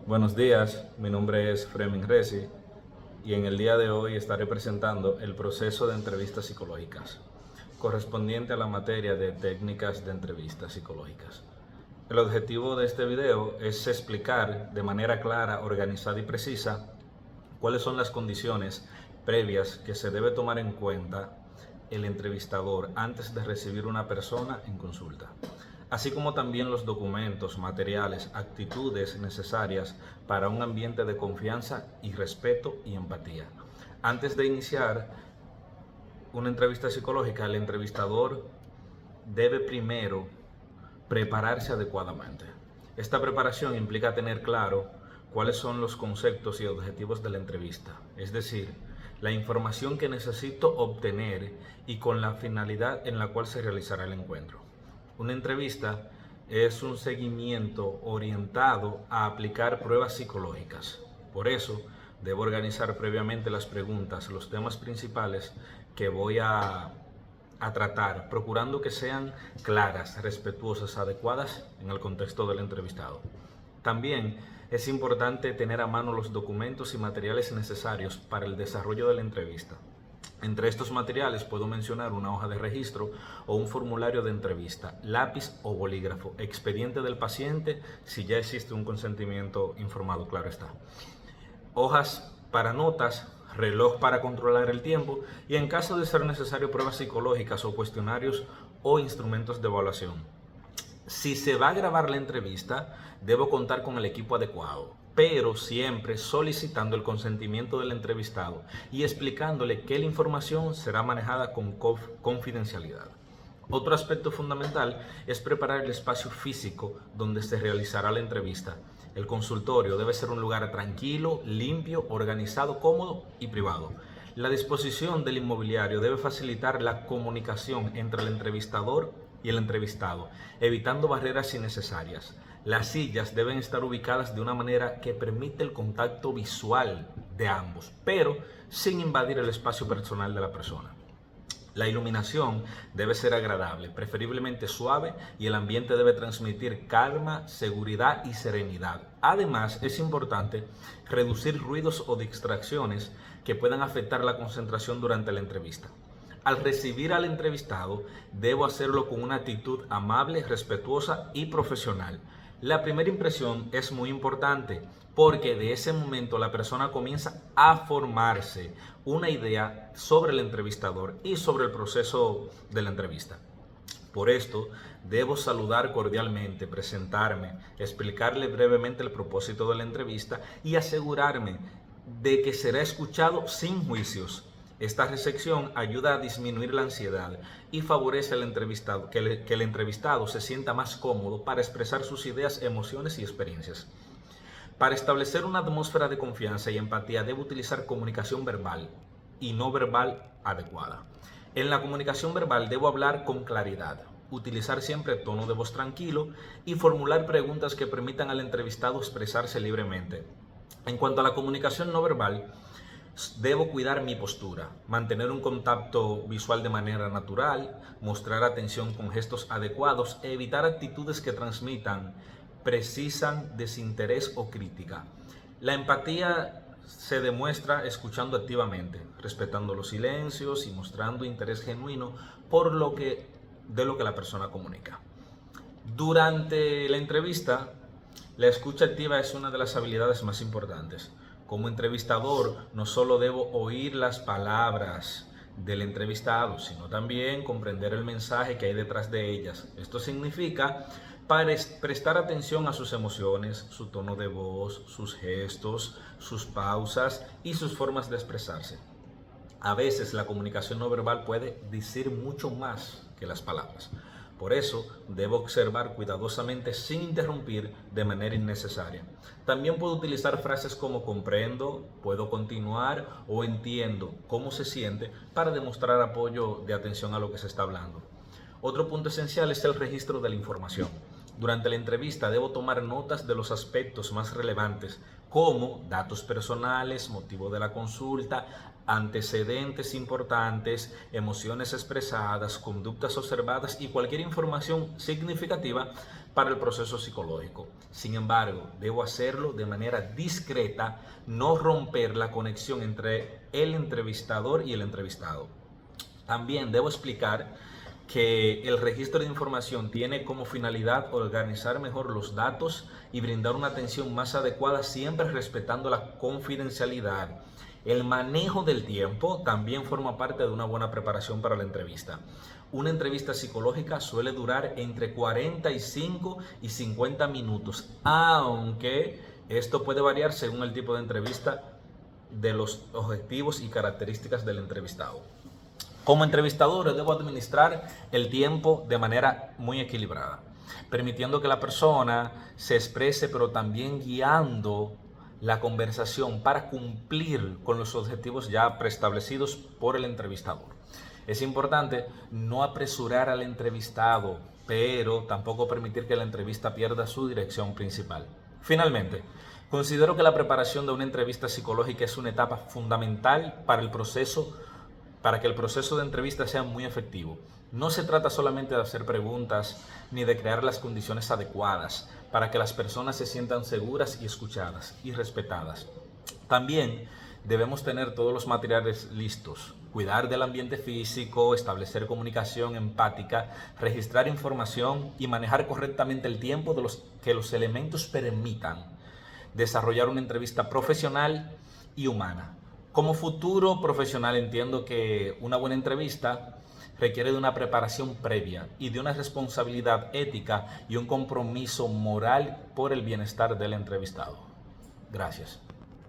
Buenos días, mi nombre es Freeman Resi y en el día de hoy estaré presentando el proceso de entrevistas psicológicas, correspondiente a la materia de técnicas de entrevistas psicológicas. El objetivo de este video es explicar de manera clara, organizada y precisa cuáles son las condiciones previas que se debe tomar en cuenta el entrevistador antes de recibir una persona en consulta, así como también los documentos, materiales, actitudes necesarias para un ambiente de confianza y respeto y empatía. Antes de iniciar una entrevista psicológica, el entrevistador debe primero prepararse adecuadamente. Esta preparación implica tener claro cuáles son los conceptos y objetivos de la entrevista, es decir, la información que necesito obtener y con la finalidad en la cual se realizará el encuentro. Una entrevista es un seguimiento orientado a aplicar pruebas psicológicas. Por eso, debo organizar previamente las preguntas, los temas principales que voy a tratar, procurando que sean claras, respetuosas, adecuadas en el contexto del entrevistado. También es importante tener a mano los documentos y materiales necesarios para el desarrollo de la entrevista. Entre estos materiales puedo mencionar una hoja de registro o un formulario de entrevista, lápiz o bolígrafo, expediente del paciente si ya existe un consentimiento informado, claro está, hojas para notas, reloj para controlar el tiempo y en caso de ser necesario pruebas psicológicas o cuestionarios o instrumentos de evaluación. Si se va a grabar la entrevista, debo contar con el equipo adecuado, pero siempre solicitando el consentimiento del entrevistado y explicándole que la información será manejada con confidencialidad. Otro aspecto fundamental es preparar el espacio físico donde se realizará la entrevista. El consultorio debe ser un lugar tranquilo, limpio, organizado, cómodo y privado. La disposición del inmobiliario debe facilitar la comunicación entre el entrevistador y el entrevistado, evitando barreras innecesarias. Las sillas deben estar ubicadas de una manera que permite el contacto visual de ambos, pero sin invadir el espacio personal de la persona. La iluminación debe ser agradable, preferiblemente suave, y el ambiente debe transmitir calma, seguridad y serenidad. Además, es importante reducir ruidos o distracciones que puedan afectar la concentración durante la entrevista. Al recibir al entrevistado, debo hacerlo con una actitud amable, respetuosa y profesional. La primera impresión es muy importante porque de ese momento la persona comienza a formarse una idea sobre el entrevistador y sobre el proceso de la entrevista. Por esto, debo saludar cordialmente, presentarme, explicarle brevemente el propósito de la entrevista y asegurarme de que será escuchado sin juicios. Esta recepción ayuda a disminuir la ansiedad y favorece al entrevistado, que el entrevistado se sienta más cómodo para expresar sus ideas, emociones y experiencias. Para establecer una atmósfera de confianza y empatía debo utilizar comunicación verbal y no verbal adecuada. En la comunicación verbal debo hablar con claridad, utilizar siempre tono de voz tranquilo y formular preguntas que permitan al entrevistado expresarse libremente. En cuanto a la comunicación no verbal, debo cuidar mi postura, mantener un contacto visual de manera natural, mostrar atención con gestos adecuados e evitar actitudes que transmitan, precisan desinterés o crítica. La empatía se demuestra escuchando activamente, respetando los silencios y mostrando interés genuino de lo que la persona comunica. Durante la entrevista, la escucha activa es una de las habilidades más importantes. Como entrevistador, no solo debo oír las palabras del entrevistado, sino también comprender el mensaje que hay detrás de ellas. Esto significa prestar atención a sus emociones, su tono de voz, sus gestos, sus pausas y sus formas de expresarse. A veces la comunicación no verbal puede decir mucho más que las palabras. Por eso, debo observar cuidadosamente sin interrumpir de manera innecesaria. También puedo utilizar frases como comprendo, puedo continuar o entiendo cómo se siente para demostrar apoyo de atención a lo que se está hablando. Otro punto esencial es el registro de la información. Durante la entrevista debo tomar notas de los aspectos más relevantes, como datos personales, motivo de la consulta, antecedentes importantes, emociones expresadas, conductas observadas y cualquier información significativa para el proceso psicológico. Sin embargo, debo hacerlo de manera discreta, no romper la conexión entre el entrevistador y el entrevistado. También debo explicar que el registro de información tiene como finalidad organizar mejor los datos y brindar una atención más adecuada, siempre respetando la confidencialidad. El manejo del tiempo también forma parte de una buena preparación para la entrevista. Una entrevista psicológica suele durar entre 45 y 50 minutos, aunque esto puede variar según el tipo de entrevista, de los objetivos y características del entrevistado. Como entrevistador, debo administrar el tiempo de manera muy equilibrada, permitiendo que la persona se exprese, pero también guiando la conversación para cumplir con los objetivos ya preestablecidos por el entrevistador. Es importante no apresurar al entrevistado, pero tampoco permitir que la entrevista pierda su dirección principal. Finalmente, considero que la preparación de una entrevista psicológica es una etapa fundamental para que el proceso de entrevista sea muy efectivo. No se trata solamente de hacer preguntas ni de crear las condiciones adecuadas para que las personas se sientan seguras y escuchadas y respetadas. También debemos tener todos los materiales listos, cuidar del ambiente físico, establecer comunicación empática, registrar información y manejar correctamente el tiempo que los elementos permitan desarrollar una entrevista profesional y humana. Como futuro profesional entiendo que una buena entrevista requiere de una preparación previa y de una responsabilidad ética y un compromiso moral por el bienestar del entrevistado. Gracias.